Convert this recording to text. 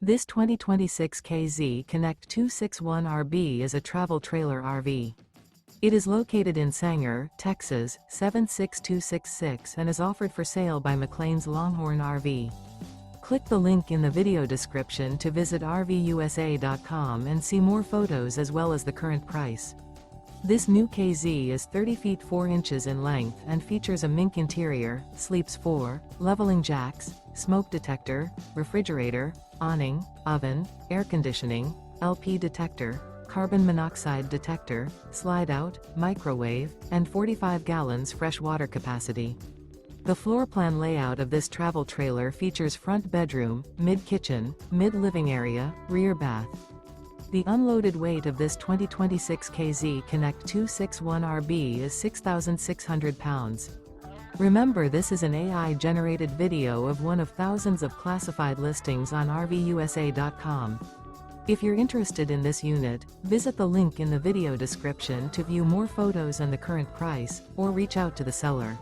This 2026 KZ Connect 261RB is a travel trailer RV. It is located in Sanger, Texas, 76266 and is offered for sale by McClain's Longhorn RV. Click the link in the video description to visit RVUSA.com and see more photos as well as the current price. This new KZ is 30 feet 4 inches in length and features a Mink interior, sleeps 4, leveling jacks, smoke detector, refrigerator, awning, oven, air conditioning, LP detector, carbon monoxide detector, slide-out, microwave, and 45 gallons fresh water capacity. The floor plan layout of this travel trailer features front bedroom, mid-kitchen, mid-living area, rear bath. The unloaded weight of this 2026 KZ Connect 261RB is 6,600 pounds. Remember, this is an AI-generated video of one of thousands of classified listings on RVUSA.com. If you're interested in this unit, visit the link in the video description to view more photos and the current price, or reach out to the seller.